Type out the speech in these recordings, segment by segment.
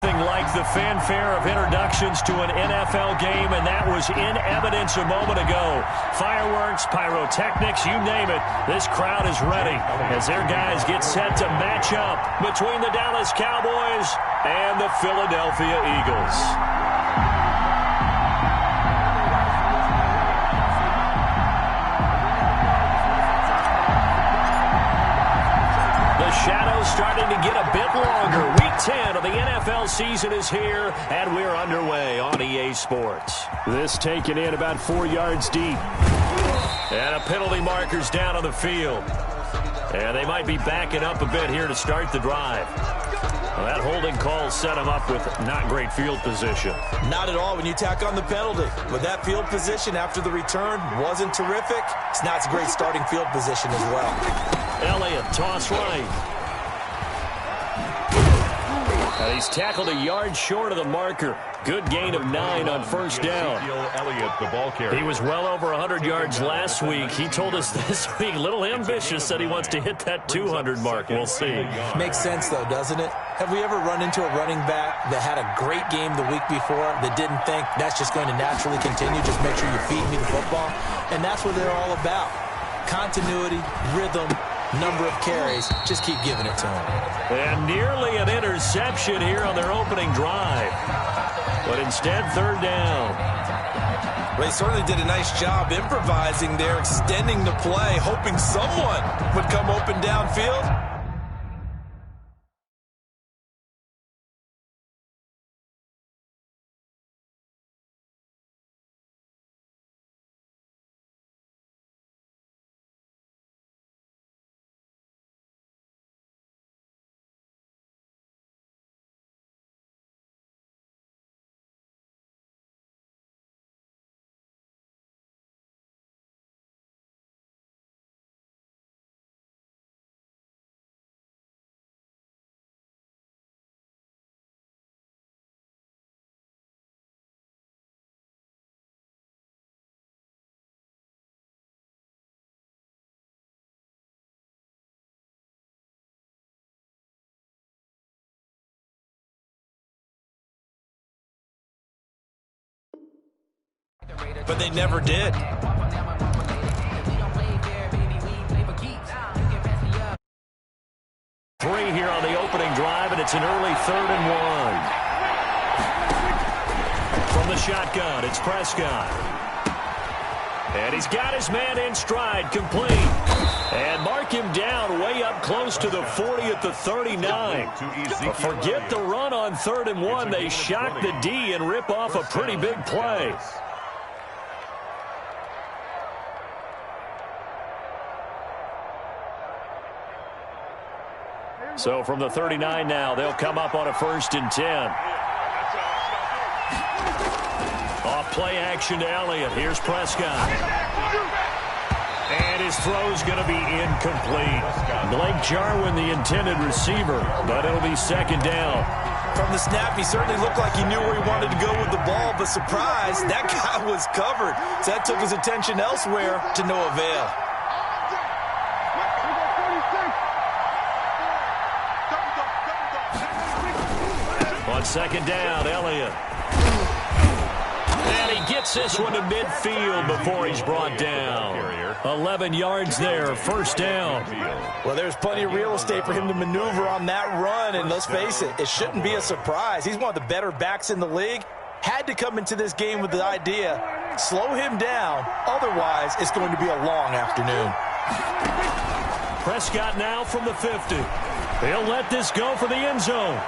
Like the fanfare of introductions to an NFL game, and that was in evidence a moment ago. Fireworks, pyrotechnics, you name it. This crowd is ready as their guys get set to match up between the Dallas Cowboys and the Philadelphia Eagles. Shadow's starting to get a bit longer. Week 10 of the NFL season is here, and we're underway on EA Sports. This taken in about 4 yards deep. And a penalty marker's down on the field. And they might be backing up a bit here to start the drive. Well, that holding call set him up with not great field position. Not at all when you tack on the penalty. But that field position after the return wasn't terrific. It's not a great starting field position as well. Elliott, toss right. He's tackled a yard short of the marker. Good gain of 9 on first down. He was well over 100 yards last week. He told us this week, a little ambitious, said he wants to hit that 200 mark. We'll see. Makes sense, though, doesn't it? Have we ever run into a running back that had a great game the week before that didn't think that's just going to naturally continue? Just make sure you feed me the football. And that's what they're all about. Continuity, rhythm, number of carries. Just keep giving it to them. And nearly an interception here on their opening drive. But instead, third down. They certainly did a nice job improvising there, extending the play, hoping someone would come open downfield. But they never did. Three here on the opening drive, and it's an early 3rd and 1. From the shotgun, it's Prescott. And he's got his man in stride, complete. And mark him down way up close to the 40 at the 39. Forget the run on 3rd and 1. They shock the D and rip off a pretty big play. So from the 39 now, they'll come up on a 1st and 10. Off play action to Elliott. Here's Prescott. And his throw's going to be incomplete. Blake Jarwin, the intended receiver, but it'll be 2nd down. From the snap, he certainly looked like he knew where he wanted to go with the ball, but surprise, that guy was covered. So that took his attention elsewhere to no avail. On 2nd down, Elliott. And he gets this one to midfield before he's brought down. 11 yards there, 1st down. Well, there's plenty of real estate for him to maneuver on that run, and let's face it, it shouldn't be a surprise. He's one of the better backs in the league. Had to come into this game with the idea, slow him down, otherwise it's going to be a long afternoon. Prescott now from the 50. He'll let this go for the end zone.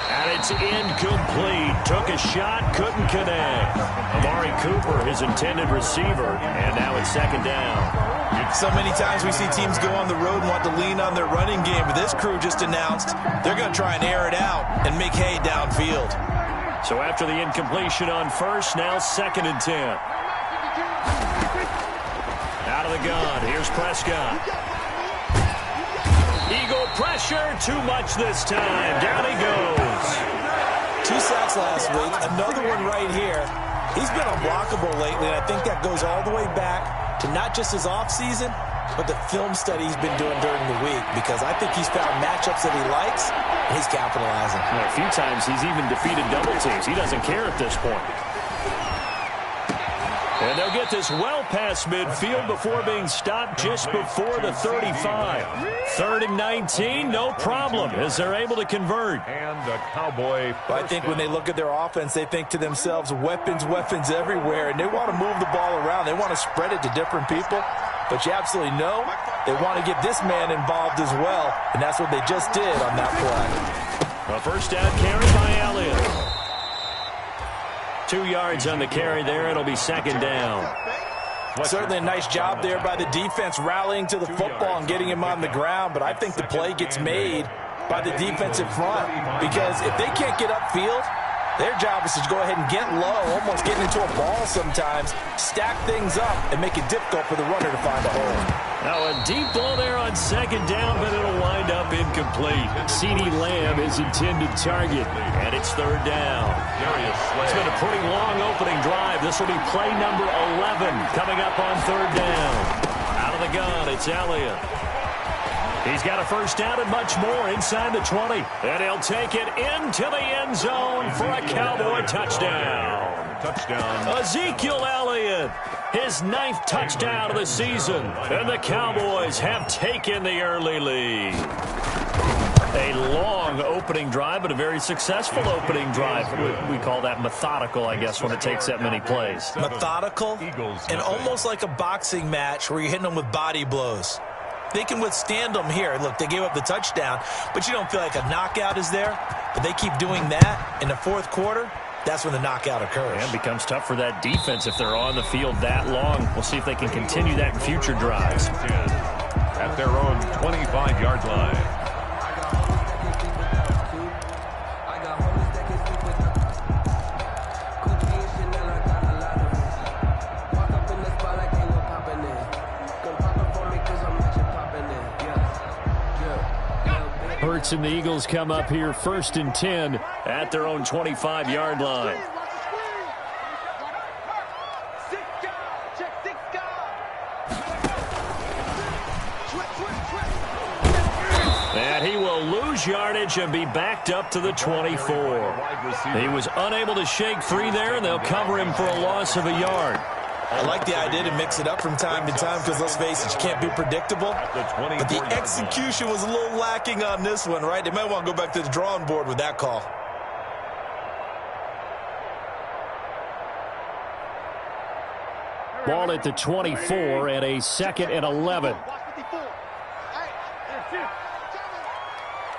And it's incomplete. Took a shot, couldn't connect. Amari Cooper, his intended receiver, and now it's 2nd down. So many times we see teams go on the road and want to lean on their running game, but this crew just announced they're going to try and air it out and make hay downfield. So after the incompletion on 1st, now 2nd and 10. Out of the gun, here's Prescott. Eagle pressure, too much this time. Down he goes. 2 sacks last week, another one right here. He's been unblockable lately, and I think that goes all the way back to not just his offseason, but the film study he's been doing during the week, because I think he's found matchups that he likes, and he's capitalizing. A few times he's even defeated double teams. He doesn't care at this point. And they'll get this well past midfield before being stopped just before the 35. 3rd and 19, no problem, as they're able to convert. And the Cowboy. I think when they look at their offense, they think to themselves, weapons, weapons everywhere, and they want to move the ball around. They want to spread it to different people. But you absolutely know they want to get this man involved as well, and that's what they just did on that play. A first down carry by Elliott. 2 yards on the carry there. It'll be 2nd down. Certainly a nice job there by the defense rallying to the football and getting him on the ground, but I think the play gets made by the defensive front, because if they can't get upfield, their job is to go ahead and get low, almost getting into a ball sometimes, stack things up, and make it difficult for the runner to find a hole. Now a deep ball there on 2nd down, but it'll wind up incomplete. CeeDee Lamb is intended target, and it's 3rd down. It's been a pretty long opening drive. This will be play number 11 coming up on 3rd down. Out of the gun, it's Elliott. He's got a first down and much more inside the 20. And he'll take it into the end zone for a Cowboy touchdown. Ezekiel Elliott, his 9th touchdown of the season. And the Cowboys have taken the early lead. A long opening drive, but a very successful opening drive. We call that methodical, I guess, when it takes that many plays. Methodical and almost like a boxing match where you're hitting them with body blows. They can withstand them here. Look, they gave up the touchdown, but you don't feel like a knockout is there. But they keep doing that in the 4th quarter. That's when the knockout occurs. And it becomes tough for that defense if they're on the field that long. We'll see if they can continue that in future drives. At their own 25-yard line. Hurts and the Eagles come up here 1st and 10 at their own 25-yard line. And he will lose yardage and be backed up to the 24. He was unable to shake free there, and they'll cover him for a loss of a yard. I like the idea to mix it up from time to time because, let's face it, you can't be predictable. But the execution was a little lacking on this one, right? They might want to go back to the drawing board with that call. Ball at the 24 and a 2nd and 11.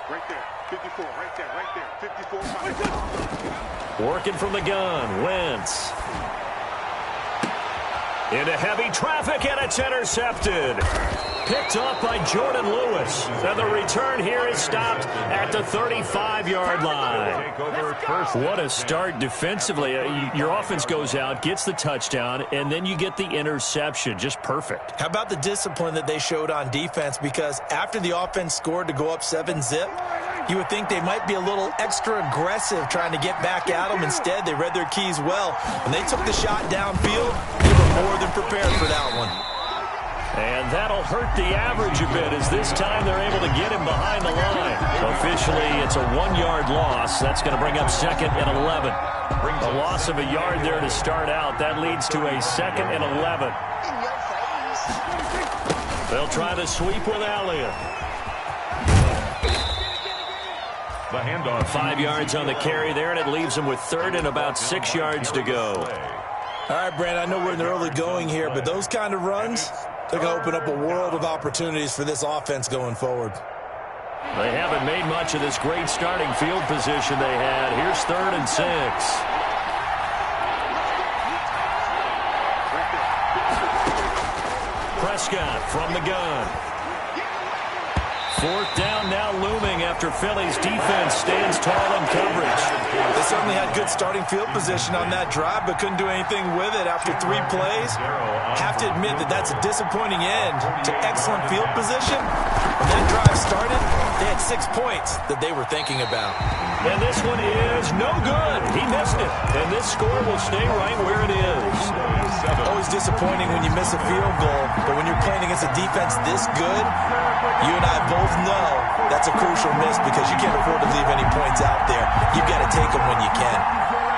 Right there, 54, right there, 54. Working from the gun, Wentz. Into heavy traffic, and it's intercepted. Picked off by Jordan Lewis. And the return here is stopped at the 35-yard line. What a start defensively. Your offense goes out, gets the touchdown, and then you get the interception. Just perfect. How about the discipline that they showed on defense? Because after the offense scored to go up 7-zip, you would think they might be a little extra aggressive trying to get back at them. Instead, they read their keys well. When they took the shot downfield, they were more than prepared for that one. And that'll hurt the average a bit, as this time they're able to get him behind the line. Officially, it's a 1-yard loss. That's going to bring up 2nd and 11. A loss of a yard there to start out. That leads to a 2nd and 11. They'll try to sweep with Elliott. The handoff. 5 yards on the carry there, and it leaves them with 3rd and about 6 yards to go. All right, Brandon, I know we're in the early going here, but those kind of runs, they're going to open up a world of opportunities for this offense going forward. They haven't made much of this great starting field position they had. Here's 3rd and 6. Prescott from the gun. Fourth down now looming after Philly's defense stands tall in coverage. They certainly had good starting field position on that drive, but couldn't do anything with it after 3 plays. Have to admit that that's a disappointing end to excellent field position. When that drive started, they had 6 points that they were thinking about. And this one is no good. He missed it. And this score will stay right where it is. Always disappointing when you miss a field goal, but when you're playing against a defense this good, you and I both know that's a crucial miss because you can't afford to leave any points out there. You've got to take them when you can.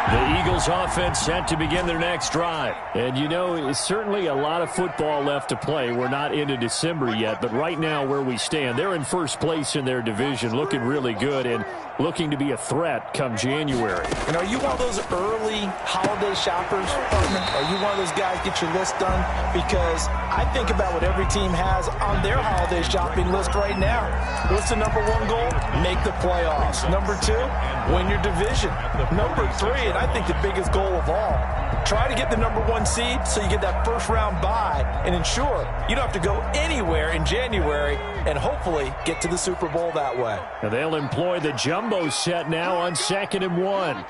The Eagles offense set to begin their next drive. And, you know, it's certainly a lot of football left to play. We're not into December yet, but right now where we stand, they're in first place in their division, looking really good and looking to be a threat come January. And are you one of those early holiday shoppers, partner? Are you one of those guys get your list done? Because I think about what every team has on their holiday shopping list right now. What's the number 1 goal? Make the playoffs. Number 2, win your division. Number 3, and I think the biggest goal of all, try to get the number 1 seed so you get that first round bye and ensure you don't have to go anywhere in January and hopefully get to the Super Bowl that way. And they'll employ the jumbo set now on 2nd and 1.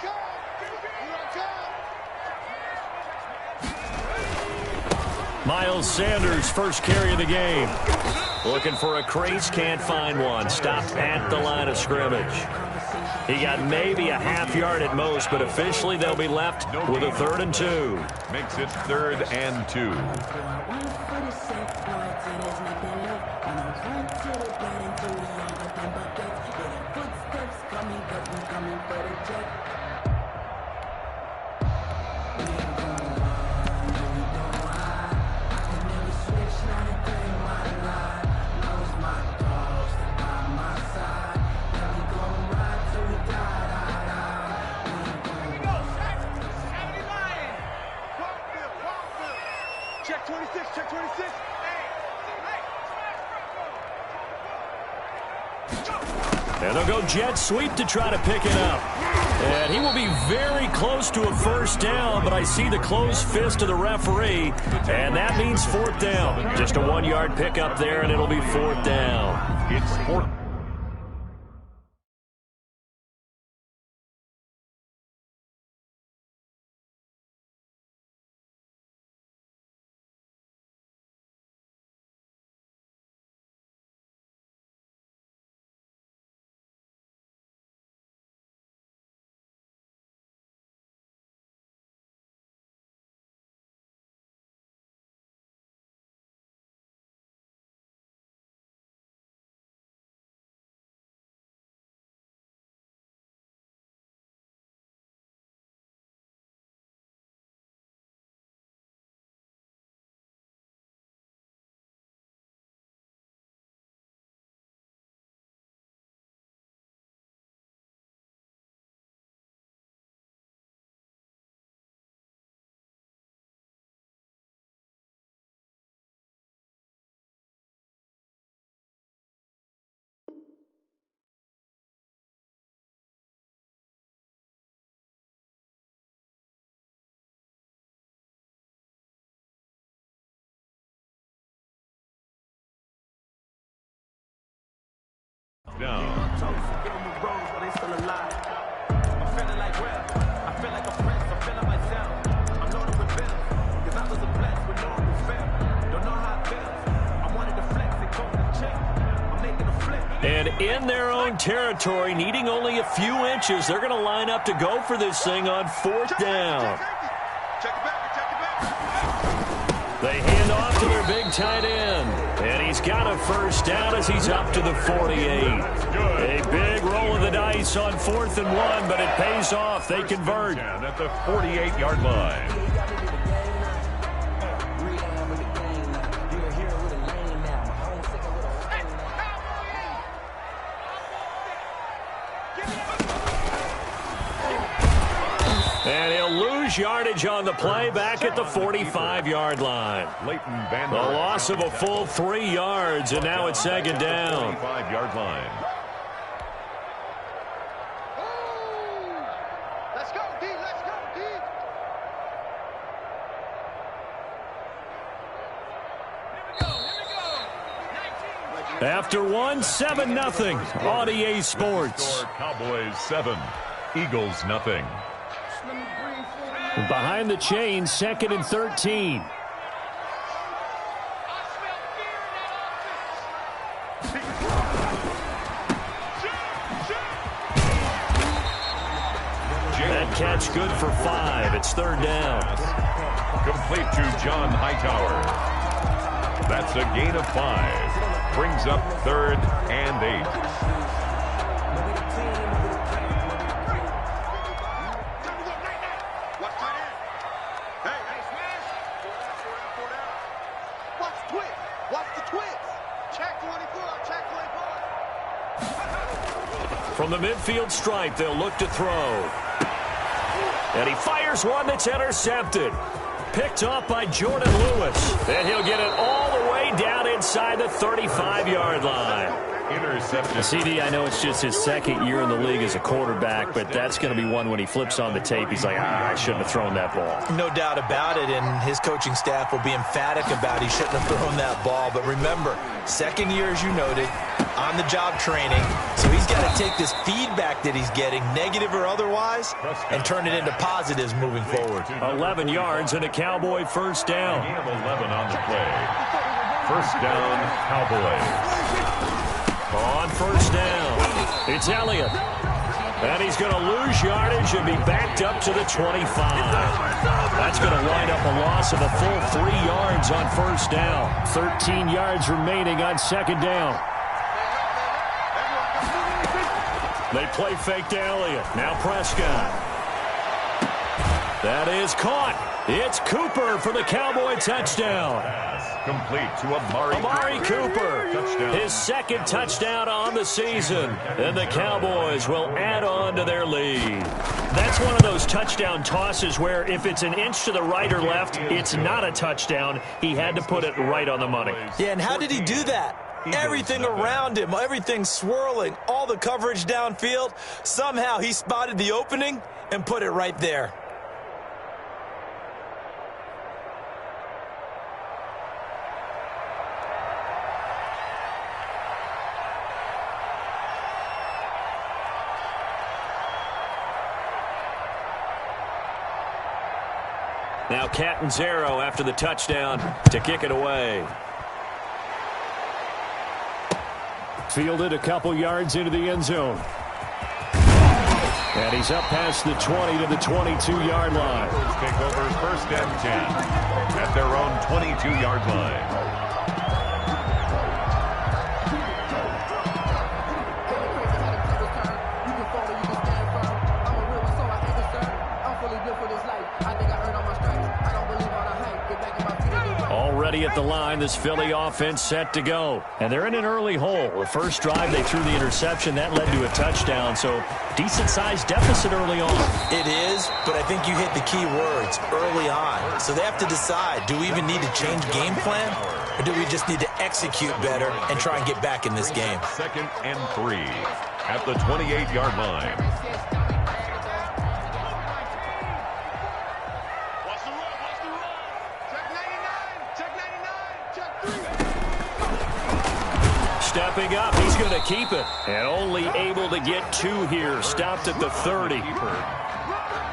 Miles Sanders, first carry of the game. Looking for a crease, can't find one. Stopped at the line of scrimmage. He got maybe a half yard at most, but officially they'll be left with a 3rd and 2. Makes it 3rd and 2. Check 26, check 26. And they'll go jet sweep to try to pick it up. And he will be very close to a first down, but I see the closed fist of the referee, and that means 4th down. Just a 1-yard pickup there, and it'll be 4th down. It's 4th. Down. And in their own territory, needing only a few inches, they're going to line up to go for this thing on 4th down. They hand off to their big tight end. And he's got a first down as he's up to the 48. A big roll of the dice on 4th and 1, but it pays off. They convert. At the 48-yard line. And he'll lose yardage on the play back at the 45-yard line. The loss of a full 3 yards, and now it's 2nd down. 45-yard line. Let's go, D. Let's go, D. Here we go. 19. After one, 7-0 on EA Sports. Cowboys 7, Eagles nothing. Behind the chains, 2nd and 13. That catch good for 5. It's 3rd down. Complete to John Hightower. That's a gain of 5. Brings up 3rd and 8. From the midfield stripe, they'll look to throw. And he fires one that's intercepted. Picked off by Jordan Lewis. And he'll get it all the way down inside the 35-yard line. Intercepted. CD, I know it's just his 2nd year in the league as a quarterback, but that's going to be one when he flips on the tape. He's like, I shouldn't have thrown that ball. No doubt about it, and his coaching staff will be emphatic about he shouldn't have thrown that ball. But remember, 2nd year, as you noted, on-the-job training. So he's got to take this feedback that he's getting, negative or otherwise, and turn it into positives moving forward. 11 yards and a Cowboy first down. Gain of 11 on the play. First down, Cowboys. On first down, it's Elliott. And he's going to lose yardage and be backed up to the 25. That's going to wind up a loss of a full 3 yards on first down. 13 yards remaining on 2nd down. They play fake to Elliott. Now Prescott. That is caught. It's Cooper for the Cowboy touchdown. Complete to Amari Cooper. Touchdown. His 2nd touchdown on the season. And the Cowboys will add on to their lead. That's one of those touchdown tosses where if it's an inch to the right or left, it's not a touchdown. He had to put it right on the money. Yeah, and how did he do that? Everything around him, everything swirling, all the coverage downfield. Somehow he spotted the opening and put it right there. Now Catanzaro after the touchdown to kick it away. Fielded a couple yards into the end zone. And he's up past the 20 to the 22-yard line. Take over 1st and 10 at their own 22-yard line. Already at the line, this Philly offense set to go. And they're in an early hole. The first drive, they threw the interception. That led to a touchdown, so decent-sized deficit early on. It is, but I think you hit the key words, early on. So they have to decide, do we even need to change game plan, or do we just need to execute better and try and get back in this game? 2nd and 3 at the 28-yard line. Stepping up, he's going to keep it. And only able to get 2 here. Stopped at the 30.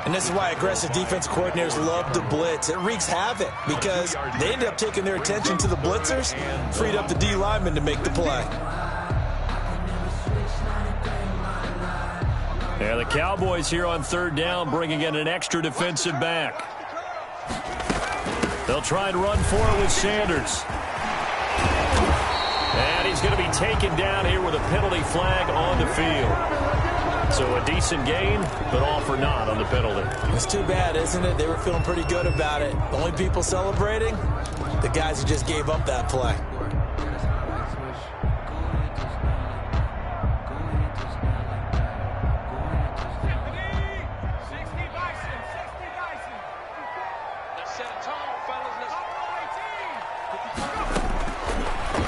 And this is why aggressive defense coordinators love to blitz. It wreaks havoc because they ended up taking their attention to the blitzers, freed up the D lineman to make the play. Yeah, the Cowboys here on 3rd down, bringing in an extra defensive back. They'll try and run for it with Sanders. And he's going to be taken down here with a penalty flag on the field. So a decent gain, but all for naught on the penalty. It's too bad, isn't it? They were feeling pretty good about it. The only people celebrating, the guys who just gave up that play.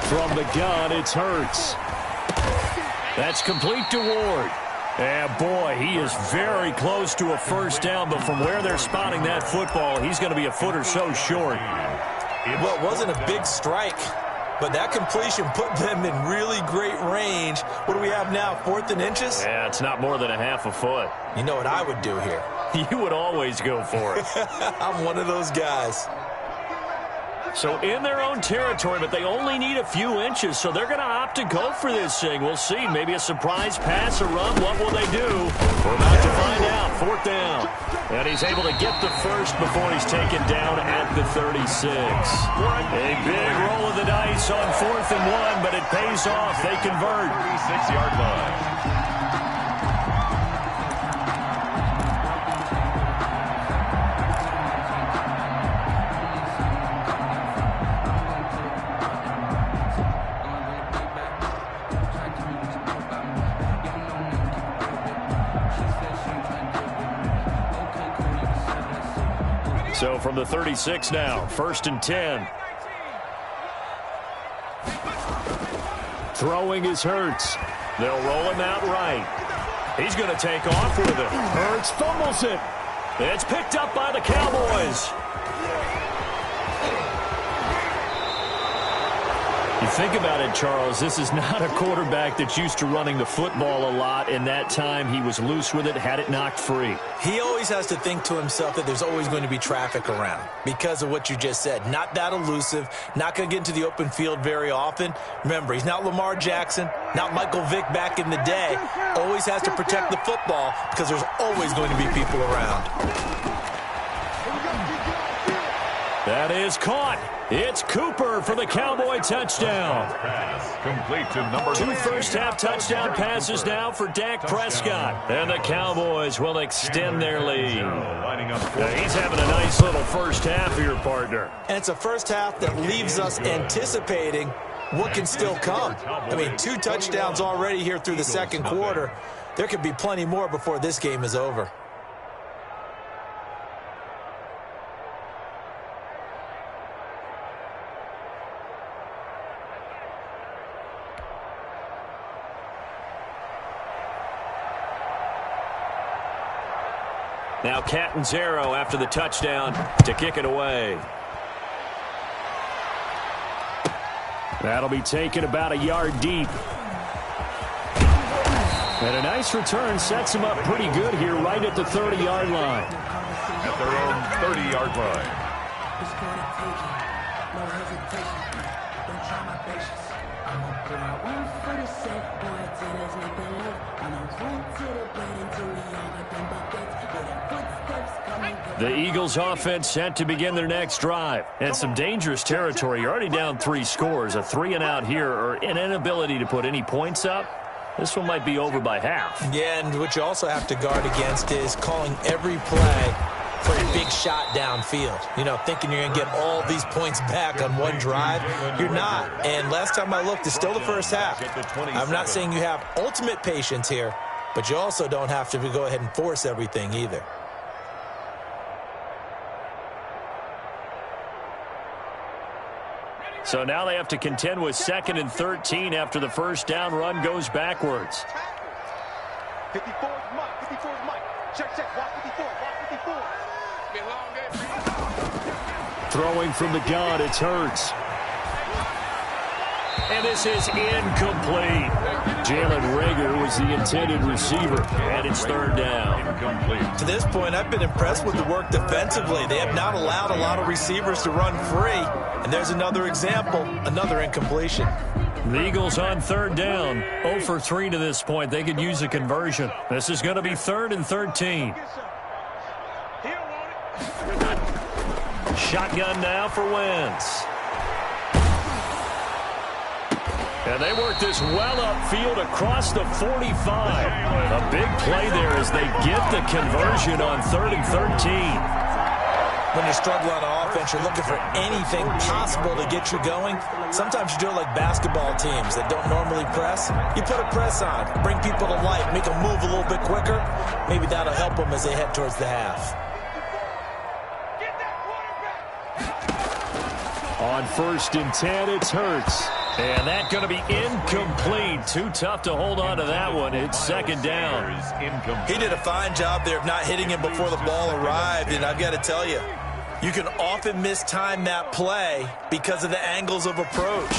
From the gun, it's Hurts. That's complete to Ward. And boy, he is very close to a first down, but from where they're spotting that football, he's going to be a foot or so short. Well, it wasn't a big strike. but that completion put them in really great range. What do we have now, 4th and inches? Yeah, it's not more than a half a foot. You know what I would do here? You would always go for it. I'm one of those guys. So in their own territory, but they only need a few inches, so they're going to opt to go for this thing. We'll see. Maybe a surprise pass or run. What will they do? We're about to find out. 4th down. And he's able to get the first before he's taken down at the 36. A big roll of the dice on 4th and 1, but it pays off. They convert. 36-yard line. So from the 36 now, 1st and 10. Throwing is Hurts. They'll roll him out right. He's going to take off with it. Hurts fumbles it. It's picked up by the Cowboys. You think about it, Charles, this is not a quarterback that's used to running the football a lot. In that time, he was loose with it, had it knocked free. He always has to think to himself that there's always going to be traffic around because of what you just said. Not that elusive, not going to get into the open field very often. Remember, he's not Lamar Jackson, not Michael Vick back in the day. Always has to protect the football because there's always going to be people around. That is caught. It's Cooper for the Cowboy touchdown. Complete to number 2 first-half touchdown passes now for Dak Prescott. And the Cowboys will extend their lead. Now he's having a nice little first half here, partner. And it's a first half that leaves us anticipating what can still come. I mean, 2 touchdowns already here through the second quarter. There could be plenty more before this game is over. Now Catanzaro after the touchdown to kick it away. That'll be taken about a yard deep. And a nice return sets him up pretty good here right at the 30-yard line. At their own 30-yard line. The Eagles offense set to begin their next drive. And some dangerous territory. You're already down 3 scores. A 3-and-out here or an inability to put any points up. This one might be over by half. Yeah, and what you also have to guard against is calling every play for a big shot downfield. You know, thinking you're going to get all these points back on one drive. You're not. And last time I looked, it's still the first half. I'm not saying you have ultimate patience here, but you also don't have to go ahead and force everything either. So now they have to contend with 2nd and 13 after the first down run goes backwards. 54 is Mike. 54 is Mike. Check, check. Watch 54. Watch 54. Be a long day. Throwing from the gun, it's Hurts. And this is incomplete. Jalen Reagor was the intended receiver, and it's 3rd down. Incomplete. To this point, I've been impressed with the work defensively. They have not allowed a lot of receivers to run free. And there's another example, another incompletion. The Eagles on 3rd down, 0 for 3 to this point. They could use a conversion. This is going to be 3rd and 13. Shotgun now for Wentz. And they work this well upfield across the 45. A big play there as they get the conversion on 3rd and 13. When you struggle on offense, you're looking for anything possible to get you going. Sometimes you do it like basketball teams that don't normally press. You put a press on, bring people to life, make them move a little bit quicker. Maybe that'll help them as they head towards the half. On 1st and 10, it's Hurts. And that's going to be incomplete. Too tough to hold on to that one. It's 2nd down. He did a fine job there of not hitting him before the ball arrived. And I've got to tell you, You can often mistime that play because of the angles of approach.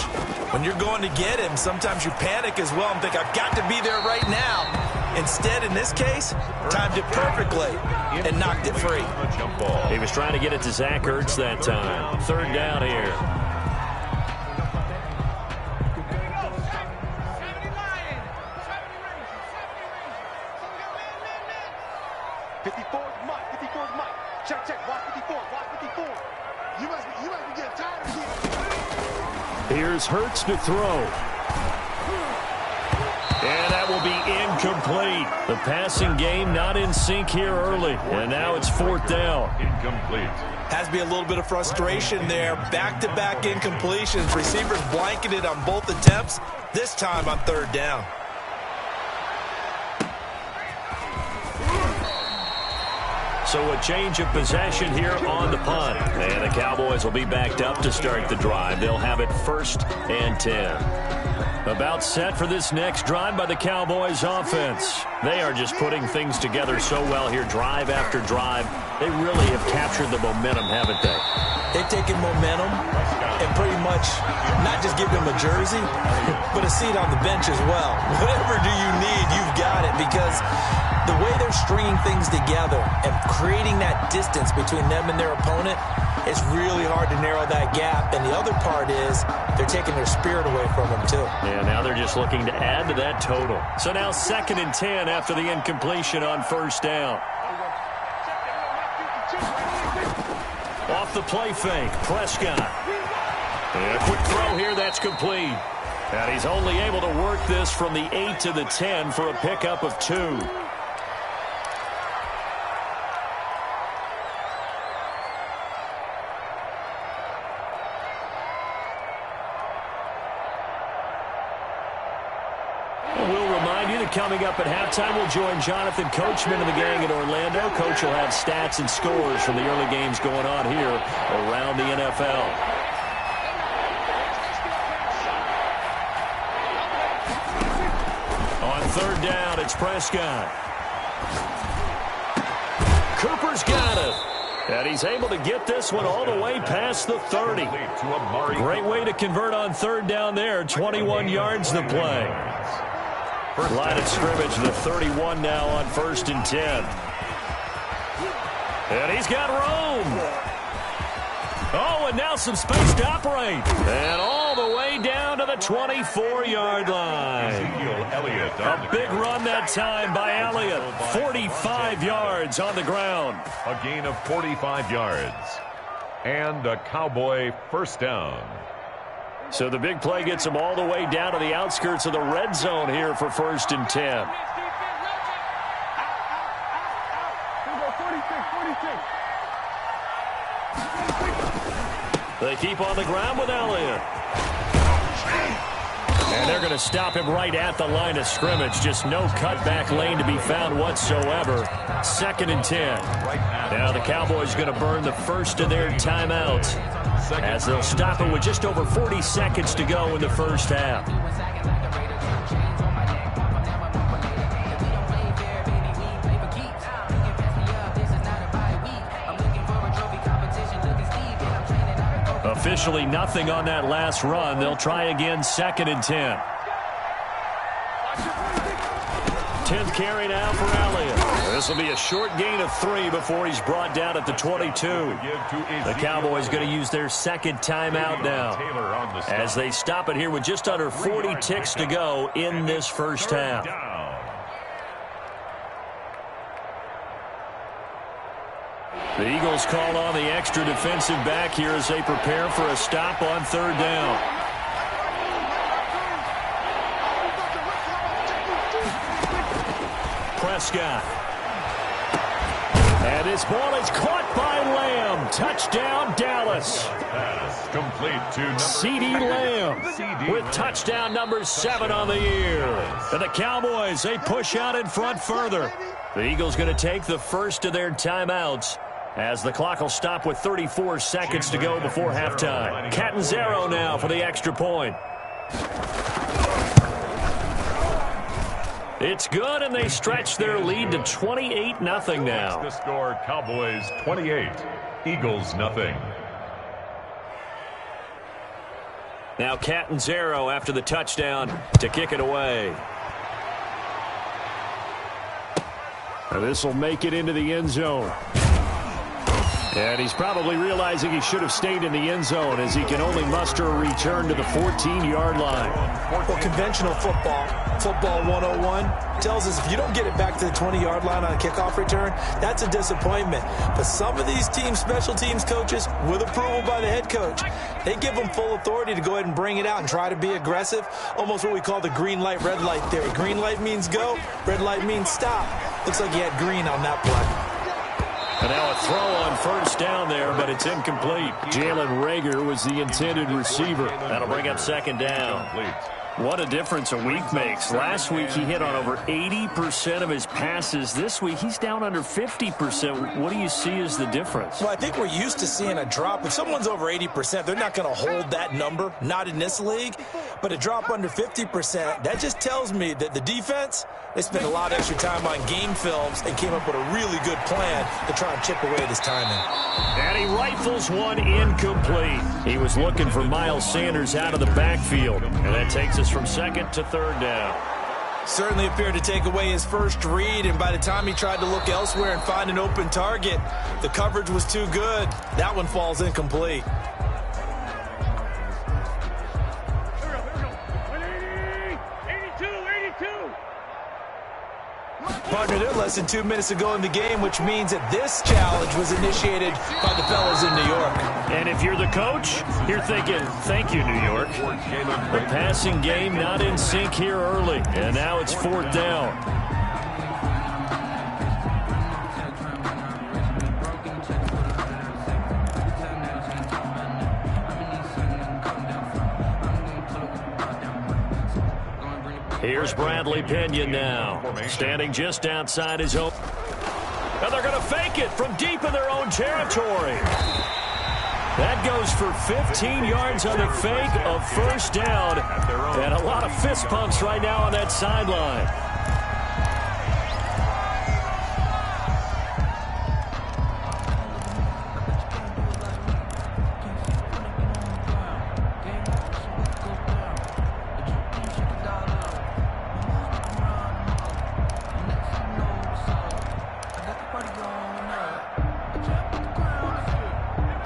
When you're going to get him, sometimes you panic as well and think, I've got to be there right now. Instead, in this case, timed it perfectly and knocked it free. He was trying to get it to Zach Ertz that time. Third down here. Here's Hurts to throw. And that will be incomplete. The passing game not in sync here early. And now it's fourth down. Incomplete. Has to be a little bit of frustration there. Back-to-back incompletions. Receivers blanketed on both attempts. This time on third down. So a change of possession here on the punt. And the Cowboys will be backed up to start the drive. They'll have it 1st and 10. About set for this next drive by the Cowboys offense. They are just putting things together so well here, drive after drive. They really have captured the momentum, haven't they? They've taken momentum and pretty much not just give them a jersey, but a seat on the bench as well. Whatever do you need, you've got it, because the way they're stringing things together and creating that distance between them and their opponent, it's really hard to narrow that gap. And the other part is they're taking their spirit away from them, too. Yeah, now they're just looking to add to that total. So now 2nd and 10 after the incompletion on first down. Off the play fake, Prescott. And a quick throw here, that's complete. And he's only able to work this from the 8 to the 10 for a pickup of 2. Coming up at halftime, we'll join Jonathan Coachman and the gang in Orlando. Coach will have stats and scores from the early games going on here around the NFL. On third down, it's Prescott. Cooper's got it. And he's able to get this one all the way past the 30. Great way to convert on third down there. 21 yards to play. Line of scrimmage, the 31 now on 1st and 10. And he's got room. Oh, and now some space to operate. And all the way down to the 24-yard line. A big run that time by Elliott. 45 yards on the ground. A gain of 45 yards. And a Cowboy first down. So the big play gets them all the way down to the outskirts of the red zone here for 1st and 10. They keep on the ground with Elliott. And they're going to stop him right at the line of scrimmage. Just no cutback lane to be found whatsoever. 2nd and 10. Now the Cowboys going to burn the first of their timeouts, as they'll stop it with just over 40 seconds to go in the first half. Officially nothing on that last run. They'll try again 2nd and 10. 10th carry now for Elliott. This will be a short gain of 3 before he's brought down at the 22. The Cowboys going to use their 2nd timeout now, as they stop it here with just under 40 ticks to go in this first half. The Eagles call on the extra defensive back here as they prepare for a stop on third down. Prescott. And his ball is caught by Lamb. Touchdown, Dallas. Pass complete to CeeDee Lamb with touchdown number 7 on the year. And the Cowboys, they push out in front further. The Eagles going to take the first of their timeouts, as the clock will stop with 34 seconds to go before halftime. Catanzaro now for the extra point. It's good, and they stretch their lead to 28-0 now. The score, Cowboys 28, Eagles nothing. Now Catanzaro after the touchdown to kick it away. This will make it into the end zone. And he's probably realizing he should have stayed in the end zone as he can only muster a return to the 14-yard line. Well, conventional football 101, tells us if you don't get it back to the 20-yard line on a kickoff return, that's a disappointment. But some of these special teams coaches, with approval by the head coach, they give them full authority to go ahead and bring it out and try to be aggressive, almost what we call the green light, red light theory. Green light means go, red light means stop. Looks like he had green on that play. And now a throw on first down there, but it's incomplete. Jalen Reagor was the intended receiver. That'll bring up second down. What a difference a week makes. Last week he hit on over 80% of his passes. This week he's down under 50%. What do you see as the difference? Well, I think we're used to seeing a drop. If someone's over 80%, they're not going to hold that number, not in this league. But a drop under 50%, that just tells me that the defense, they spent a lot of extra time on game films and came up with a really good plan to try and chip away at his timing. And he rifles one incomplete. He was looking for Miles Sanders out of the backfield. And that takes us from second to third down. Certainly appeared to take away his first read, and by the time he tried to look elsewhere and find an open target, the coverage was too good. That one falls incomplete. Partner, they're less than 2 minutes ago in the game, which means that this challenge was initiated by the fellas in New York. And if you're the coach, you're thinking, thank you, New York. The passing game not in sync here early, and now it's fourth down. Here's Bradley Pinion now, standing just outside his own. And they're going to fake it from deep in their own territory. That goes for 15 yards on the fake of first down. And a lot of fist pumps right now on that sideline.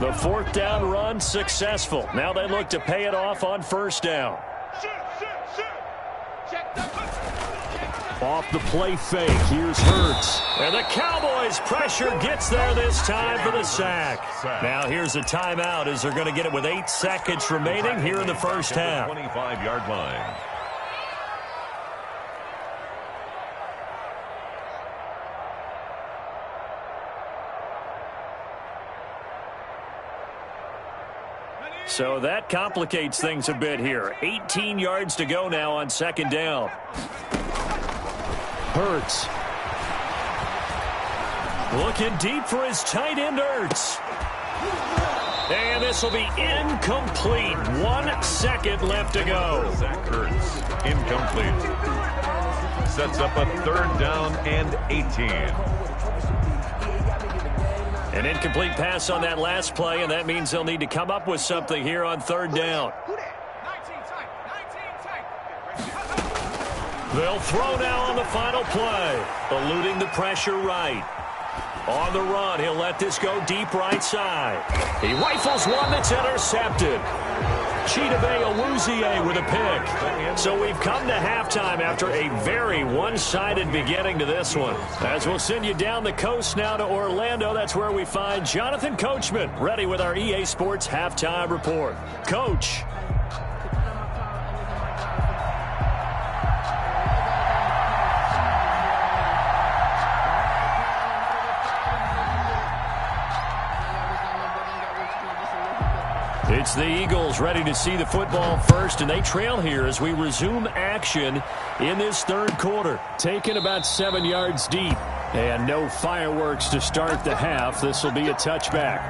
The fourth down run successful. Now they look to pay it off on first down. Off the play fake. Here's Hurts. And the Cowboys pressure gets there this time for the sack. Now here's a timeout as they're going to get it with 8 seconds remaining here in the first half. 25-yard line. So that complicates things a bit here. 18 yards to go now on second down. Hurts. Looking deep for his tight end, Hurts. And this will be incomplete. 1 second left to go. Zach Hurts, incomplete. Sets up a third down and 18. An incomplete pass on that last play, and that means they'll need to come up with something here on third down. They'll throw now on the final play, eluding the pressure right. On the run, he'll let this go deep right side. He rifles one that's intercepted. Chidobe Awuzie with a pick. So we've come to halftime after a very one-sided beginning to this one. As we'll send you down the coast now to Orlando, that's where we find Jonathan Coachman ready with our EA Sports Halftime Report. Coach. It's the Eagles ready to see the football first, and they trail here as we resume action in this third quarter. Taken about 7 yards deep, and no fireworks to start the half. This will be a touchback.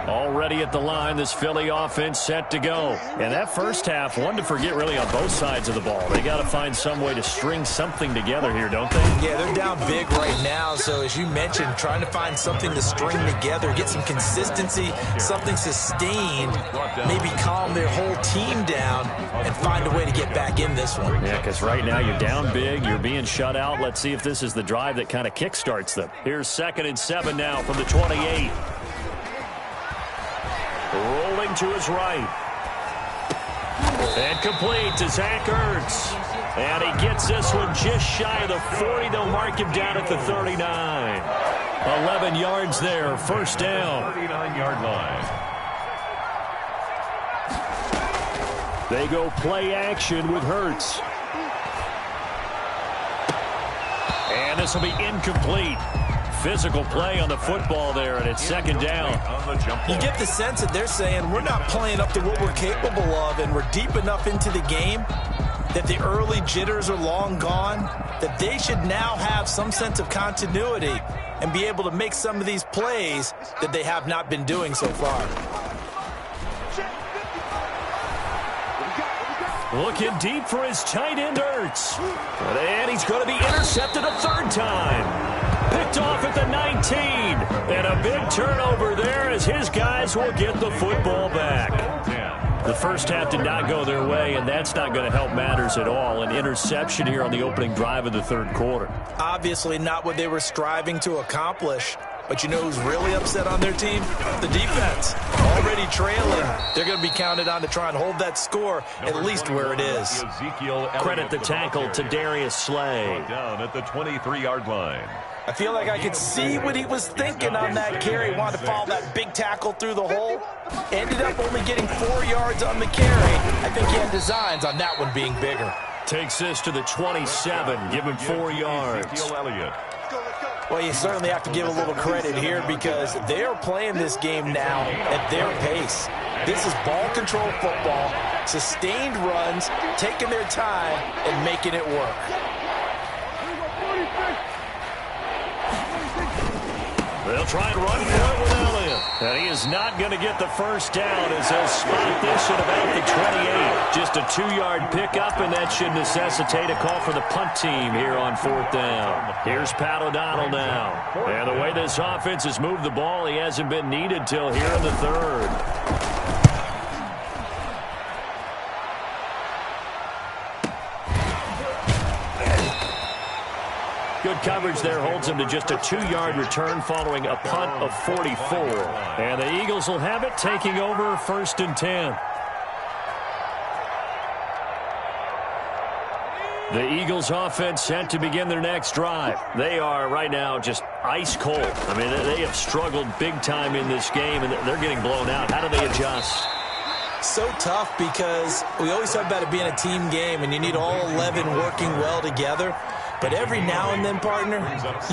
Already ready at the line. This Philly offense set to go. And that first half, one to forget really on both sides of the ball. They got to find some way to string something together here, don't they? Yeah, they're down big right now. So as you mentioned, trying to find something to string together, get some consistency, something sustained, maybe calm their whole team down and find a way to get back in this one. Yeah, because right now you're down big, you're being shut out. Let's see if this is the drive that kind of kickstarts them. Here's 2nd and 7 now from the 28. Rolling to his right. And complete to Zach Ertz. And he gets this one just shy of the 40. They'll mark him down at the 39. 11 yards there, first down. 39-yard line. They go play action with Hurts. And this will be incomplete. Physical play on the football there, and it's 2nd down. You get the sense that they're saying we're not playing up to what we're capable of, and we're deep enough into the game that the early jitters are long gone, that they should now have some sense of continuity and be able to make some of these plays that they have not been doing so far. Looking deep for his tight end, Ertz. And he's going to be intercepted a 3rd time. Picked off at the 19. And a big turnover there as his guys will get the football back. The first half did not go their way, and that's not going to help matters at all. An interception here on the opening drive of the 3rd quarter. Obviously not what they were striving to accomplish. But you know who's really upset on their team? The defense. Already trailing. They're going to be counted on to try and hold that score at least where it is. Credit the tackle to Darius Slay. Down at the 23-yard line. I feel like I could see what he was thinking on that carry. Wanted to follow that big tackle through the hole. Ended up only getting 4 yards on the carry. I think he had designs on that one being bigger. Takes this to the 27. Give him 4 yards. Well, you certainly have to give a little credit here because they are playing this game now at their pace. This is ball control football, sustained runs, taking their time, and making it work. They'll try and run for it with Elliott. And he is not going to get the first down as they'll spot this at about the 28. Just a 2-yard pickup, and that should necessitate a call for the punt team here on 4th down. Here's Pat O'Donnell now. And the way this offense has moved the ball, he hasn't been needed till here in the 3rd. Good coverage there holds him to just a 2-yard return following a punt of 44. And the Eagles will have it, taking over 1st and 10. The Eagles offense set to begin their next drive. They are right now just ice cold. I mean, they have struggled big time in this game, and they're getting blown out. How do they adjust? So tough because we always talk about it being a team game, and you need all 11 working well together. But every now and then, partner,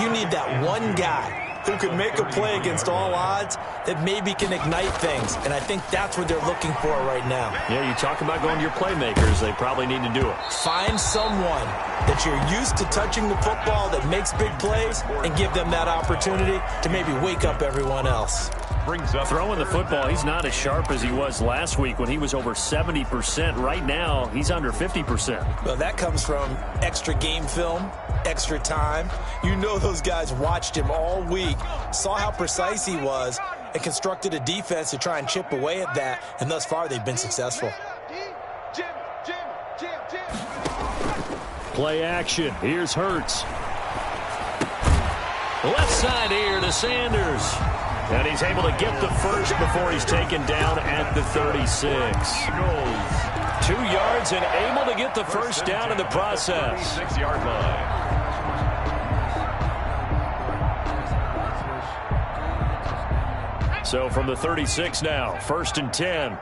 you need that one guy who could make a play against all odds that maybe can ignite things. And I think that's what they're looking for right now. Yeah, you talk about going to your playmakers. They probably need to do it. Find someone that you're used to touching the football that makes big plays and give them that opportunity to maybe wake up everyone else. Throwing the football, he's not as sharp as he was last week when he was over 70%. Right now, he's under 50%. Well, that comes from extra game film, extra time. You know those guys watched him all week, saw how precise he was, and constructed a defense to try and chip away at that, and thus far they've been successful. Play action. Here's Hurts. Left side here to Sanders. And he's able to get the first before he's taken down at the 36. 2 yards and able to get the first down in the process. 6-yard line. So from the 36 now, 1st and 10.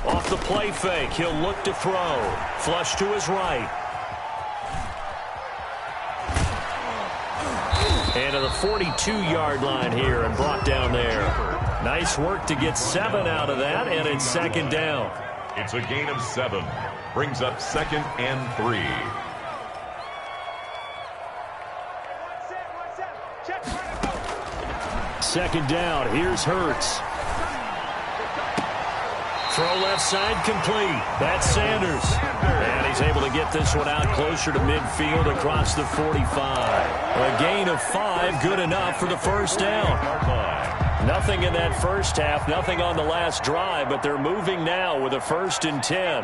Off the play fake, he'll look to throw. Flush to his right. And to the 42-yard line here and brought down there. Nice work to get 7 out of that, and it's 2nd down. It's a gain of 7. Brings up 2nd and 3. Second down. Here's Hurts. Throw left side complete. That's Sanders. And he's able to get this one out closer to midfield across the 45. A gain of 5, good enough for the first down. Nothing in that first half, nothing on the last drive, but they're moving now with a 1st and 10.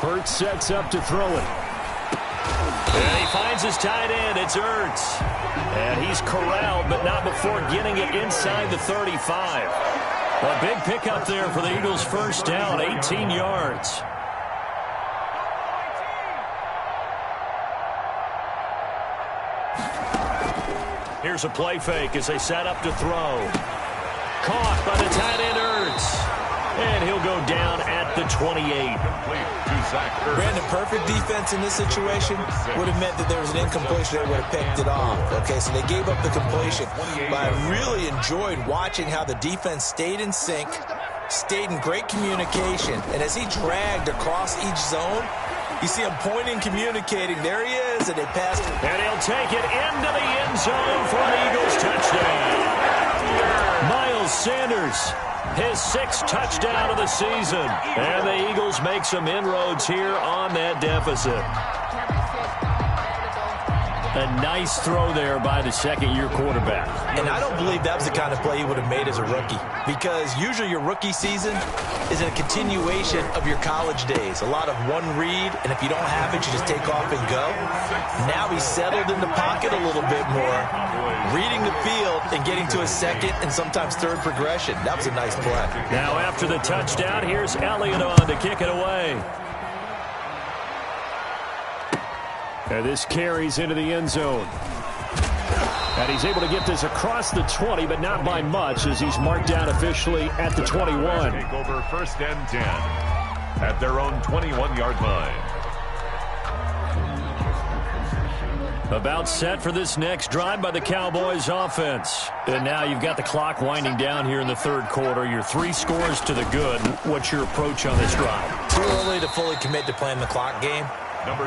Hurts sets up to throw it. And he finds his tight end. It's Ertz. And he's corralled, but not before getting it inside the 35. A big pickup there for the Eagles' first down, 18 yards. Here's a play fake as they set up to throw. Caught by the tight end, Ertz. And he'll go down at the 28. Brandon, perfect defense in this situation would have meant that there was an incompletion. They would have picked it off. Okay, so they gave up the completion. But I really enjoyed watching how the defense stayed in sync, stayed in great communication. And as he dragged across each zone, you see him pointing, communicating. There he is, and they passed. And he'll take it into the end zone for an Eagles touchdown. Miles Sanders. His 6th touchdown of the season. And the Eagles make some inroads here on that deficit. A nice throw there by the second-year quarterback. And I don't believe that was the kind of play he would have made as a rookie. Because usually your rookie season is a continuation of your college days. A lot of one read, and if you don't have it, you just take off and go. Now he's settled in the pocket a little bit more, reading the field and getting to a second and sometimes third progression. That was a nice play. Now after the touchdown, here's Elliott on to kick it away. And this carries into the end zone. And he's able to get this across the 20, but not by much, as he's marked down officially at the 21. Take over 1st and 10 at their own 21-yard line. About set for this next drive by the Cowboys offense. And now you've got the clock winding down here in the 3rd quarter. Your 3 scores to the good. What's your approach on this drive? Too early to fully commit to playing the clock game.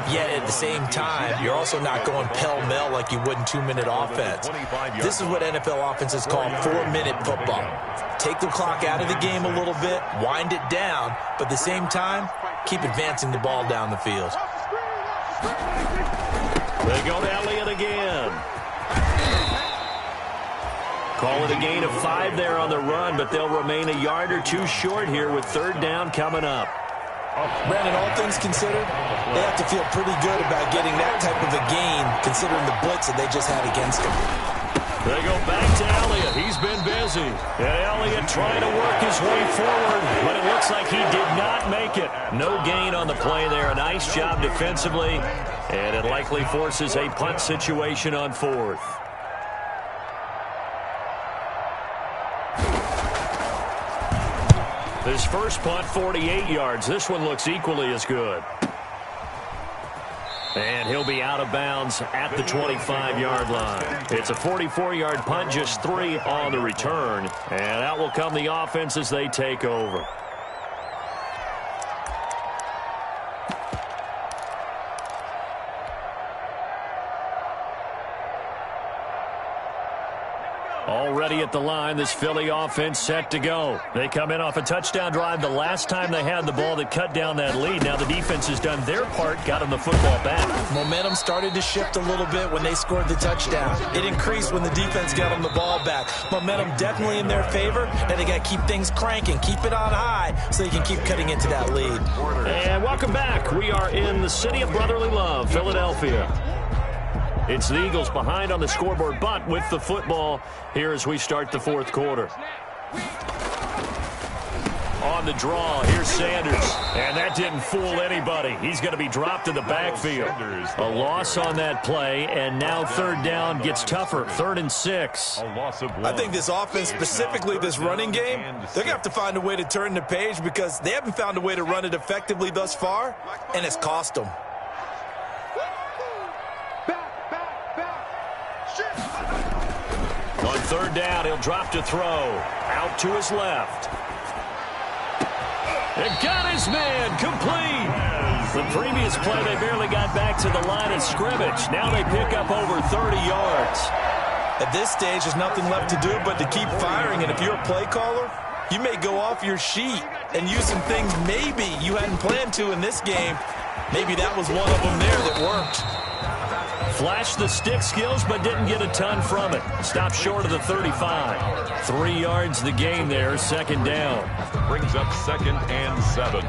Yet at the same time, you're also not going pell-mell like you would in 2-minute offense. This is what NFL offenses call 4-minute football. Take the clock out of the game a little bit, wind it down, but at the same time, keep advancing the ball down the field. They go to Elliott again. Call it a gain of 5 there on the run, but they'll remain a yard or 2 short here with 3rd down coming up. Brandon, all things considered, they have to feel pretty good about getting that type of a gain, considering the blitz that they just had against them. They go back to Elliott. He's been busy. And Elliott trying to work his way forward, but it looks like he did not make it. No gain on the play there. A nice job defensively, and it likely forces a punt situation on 4th. His first punt, 48 yards. This one looks equally as good. And he'll be out of bounds at the 25-yard line. It's a 44-yard punt, just 3 on the return. And out will come the offense as they take over. Already at the line, this Philly offense set to go. They come in off a touchdown drive the last time they had the ball that cut down that lead. Now the defense has done their part, got them the football back. Momentum started to shift a little bit when they scored the touchdown. It increased when the defense got them the ball back. Momentum definitely in their favor. Now they got to keep things cranking, keep it on high so they can keep cutting into that lead. And welcome back. We are in the city of brotherly love, Philadelphia. It's the Eagles behind on the scoreboard, but with the football here as we start the 4th quarter. On the draw, here's Sanders. And that didn't fool anybody. He's going to be dropped in the backfield. A loss on that play, and now 3rd down gets tougher. 3rd and 6. I think this offense, specifically this running game, they're going to have to find a way to turn the page because they haven't found a way to run it effectively thus far, and it's cost them. On 3rd down, he'll drop to throw. Out to his left. It got his man complete. The previous play, they barely got back to the line of scrimmage. Now they pick up over 30 yards. At this stage, there's nothing left to do but to keep firing. And if you're a play caller, you may go off your sheet and use some things maybe you hadn't planned to in this game. Maybe that was one of them there that worked. Flashed the stick skills, but didn't get a ton from it. Stopped short of the 35. 3 yards the gain there, second down. Brings up 2nd and 7.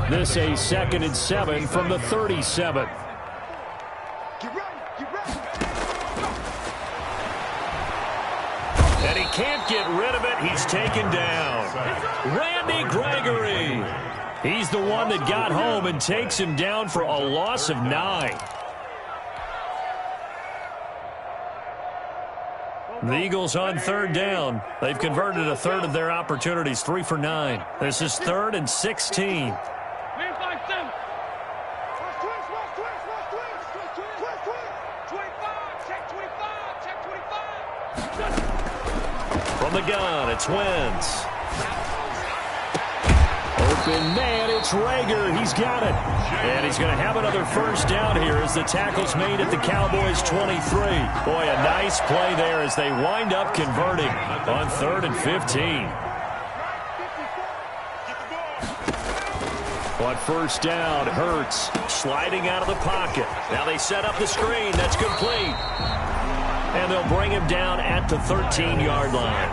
This a 2nd and 7 from the 37. Get ready, get ready. And he can't get rid of it. He's taken down. Randy Gregory. He's the one that got home and takes him down for a loss of 9. The Eagles on 3rd down. They've converted a third of their opportunities, 3 for 9. This is 3rd and 16. From the gun, it's Wentz. Open man, it's Rager. He's got it. And he's going to have another first down here as the tackle's made at the Cowboys' 23. Boy, a nice play there as they wind up converting on 3rd and 15. On first down, Hurts sliding out of the pocket. Now they set up the screen. That's complete. And they'll bring him down at the 13-yard line.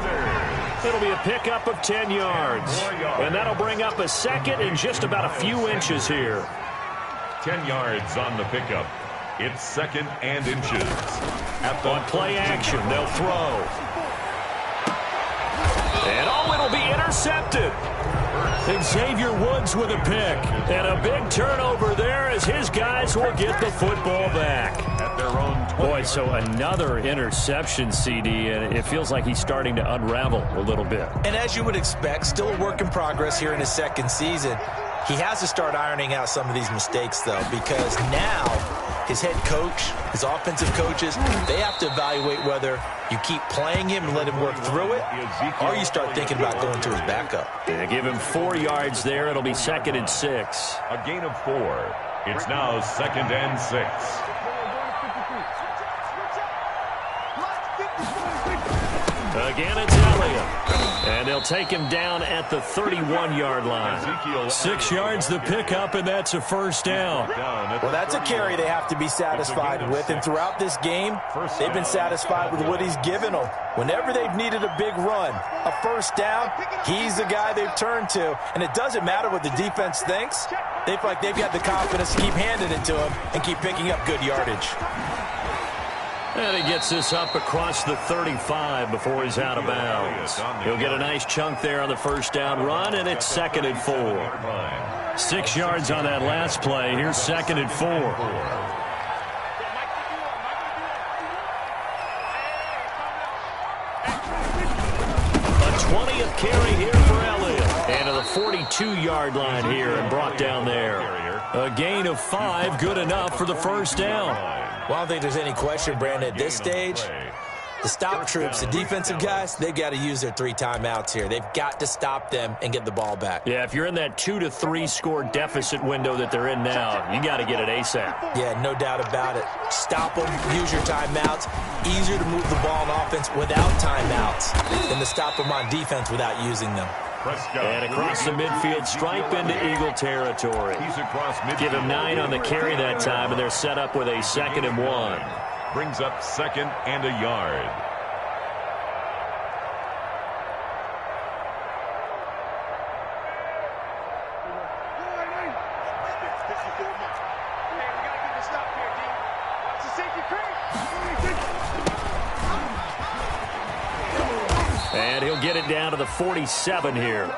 It'll be a pickup of 10 yards. And that'll bring up a 2nd and just about a few inches here. 10 yards on the pickup. It's 2nd and inches. On play action, they'll throw. And it'll be intercepted. Xavier Woods with a pick. And a big turnover there as his guys will get the football back. At their own 20. Boy, so another interception, CD, and it feels like he's starting to unravel a little bit. And as you would expect, still a work in progress here in his 2nd season. He has to start ironing out some of these mistakes, though, because now his head coach, his offensive coaches, they have to evaluate whether you keep playing him and let him work through it, or you start thinking about going to his backup. Yeah, give him 4 yards there. It'll be 2nd and 6. A gain of 4. It's now 2nd and 6. Again, it's Elliott. And they'll take him down at the 31-yard line. 6 yards the pickup, and that's a first down. Well, that's a carry they have to be satisfied with. And throughout this game, they've been satisfied with what he's given them. Whenever they've needed a big run, a first down, he's the guy they've turned to. And it doesn't matter what the defense thinks. They feel like they've got the confidence to keep handing it to him and keep picking up good yardage. And he gets this up across the 35 before he's out of bounds. He'll get a nice chunk there on the first down run, and it's 2nd and 4. 6 yards on that last play. Here's 2nd and 4. A 20th carry here for Elliott. And to the 42-yard line here and brought down there. A gain of 5, good enough for the first down. Well, I don't think there's any question, Brandon, at this stage, the stop troops, the defensive guys, they've got to use their 3 timeouts here. They've got to stop them and get the ball back. Yeah, if you're in that 2 to 3 score deficit window that they're in now, you got to get it ASAP. Yeah, no doubt about it. Stop them, use your timeouts. Easier to move the ball on offense without timeouts than to stop them on defense without using them. And across the midfield stripe into Eagle territory. Give him 9 on the carry that time, and they're set up with a 2nd and 1. Brings up 2nd and a yard. And he'll get it down to the 47 here.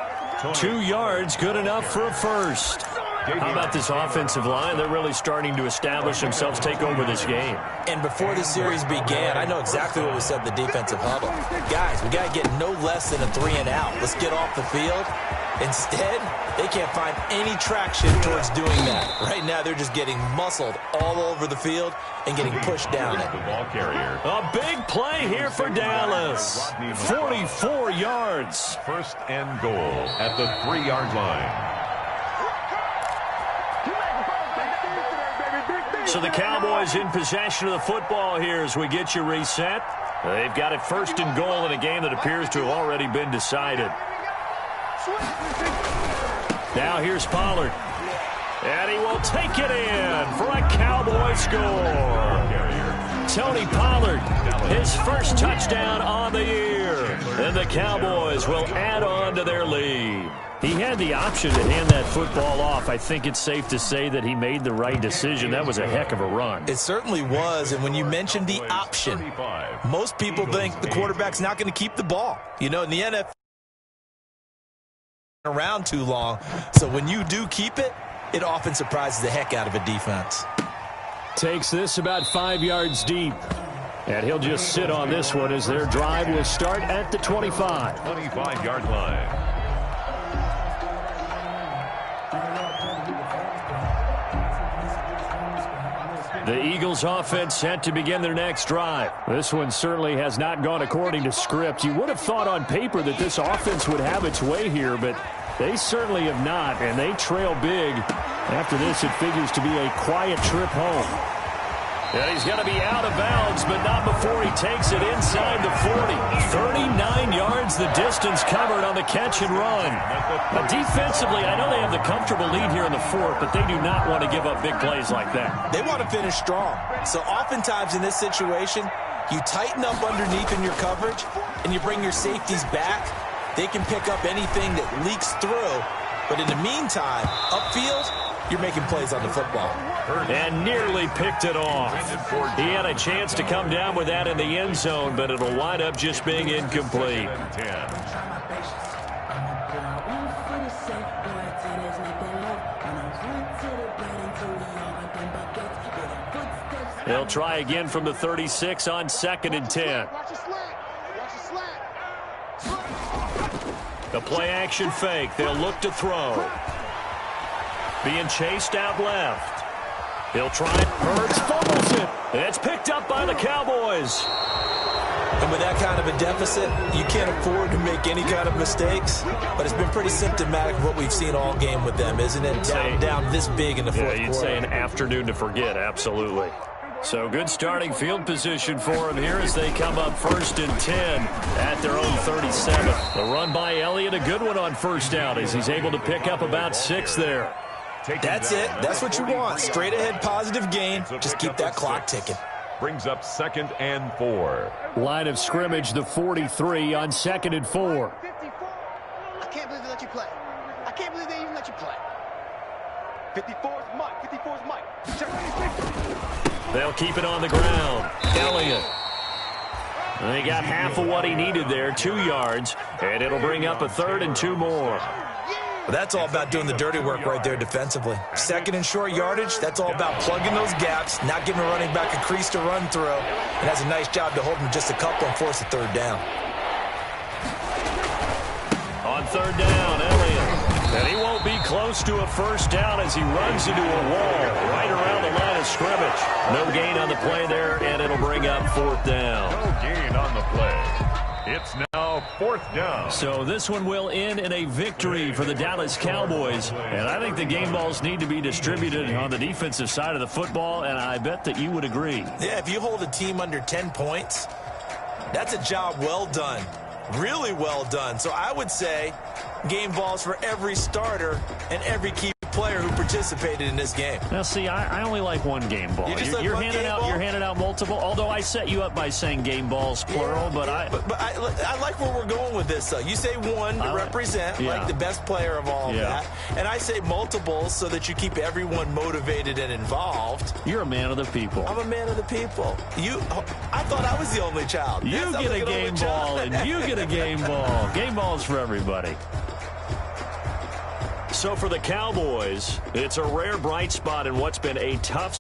2 yards, good enough for a first. How about this offensive line? They're really starting to establish themselves, take over this game. And before the series began, I know exactly what we said in the defensive huddle. Guys, we got to get no less than a 3 and out. Let's get off the field. Instead, they can't find any traction towards doing that. Right now, they're just getting muscled all over the field and getting pushed down it. The ball carrier. A big play here for Dallas. 44 yards. 1st and goal at the 3-yard line. So the Cowboys in possession of the football here as we get you reset. They've got it 1st and goal in a game that appears to have already been decided. Now here's Pollard. And he will take it in for a Cowboy score. Tony Pollard, his first touchdown on the year. And the Cowboys will add on to their lead. He had the option to hand that football off. I think it's safe to say that he made the right decision. That was a heck of a run. It certainly was, and when you mentioned the option, most people think the quarterback's not going to keep the ball. You know, in the NFL, around too long, so when you do keep it, it often surprises the heck out of a defense. Takes this about 5 yards deep. And he'll just sit on this one as their drive will start at the 25. 25-yard line. The Eagles offense set to begin their next drive. This one certainly has not gone according to script. You would have thought on paper that this offense would have its way here, but they certainly have not, and they trail big. After this, it figures to be a quiet trip home. And he's going to be out of bounds, but not before he takes it inside the 40. 39 yards the distance covered on the catch and run. Now, defensively, I know they have the comfortable lead here in the 4th, but they do not want to give up big plays like that. They want to finish strong. So oftentimes in this situation, you tighten up underneath in your coverage, and you bring your safeties back. They can pick up anything that leaks through. But in the meantime, upfield, you're making plays on the football. And nearly picked it off. He had a chance to come down with that in the end zone, but it'll wind up just being incomplete. They'll try again from the 36 on 2nd and 10. The play action fake. They'll look to throw. Being chased out left. He'll try it. Hurts fumbles it. It's picked up by the Cowboys. And with that kind of a deficit, you can't afford to make any kind of mistakes. But it's been pretty symptomatic of what we've seen all game with them, isn't it? Down this big in the 4th quarter. You'd say an afternoon to forget, absolutely. So good starting field position for them here as they come up 1st and 10 at their own 37. The run by Elliott, a good one on 1st down as he's able to pick up about 6 there. That's it. That's what you want. Straight ahead positive gain. Just keep that clock ticking. Brings up 2nd and 4. Line of scrimmage, the 43 on 2nd and 4. I can't believe they let you play. I can't believe they even let you play. 54 is Mike. 54 is Mike. Check. They'll keep it on the ground. Elliott. They got half of what he needed there, 2 yards, and it'll bring up a 3rd and 2 more. Well, that's all about doing the dirty work right there defensively. 2nd and short yardage, that's all about plugging those gaps, not giving a running back a crease to run through, and has a nice job to hold him just a couple and force a 3rd down. On 3rd down, Elliott. And he won't be close to a 1st down as he runs into a wall right around the line of scrimmage. No gain on the play there, and it'll bring up 4th down. No gain on the play. It's now 4th down. So this one will end in a victory for the Dallas Cowboys. And I think the game balls need to be distributed on the defensive side of the football, and I bet that you would agree. Yeah, if you hold a team under 10 points, that's a job well done. Really well done. So I would say game balls for every starter and every key player who participated in this game. Now, see, I only like one game ball. You're handing out multiple. Although I set you up by saying game balls plural, but I like where we're going with this. Though you say one to represent like the best player of all of that, and I say multiples so that you keep everyone motivated and involved. You're a man of the people. I'm a man of the people. I thought I was the only child. You get a game ball, and you get a game ball. Game balls for everybody. So for the Cowboys, it's a rare bright spot in what's been a tough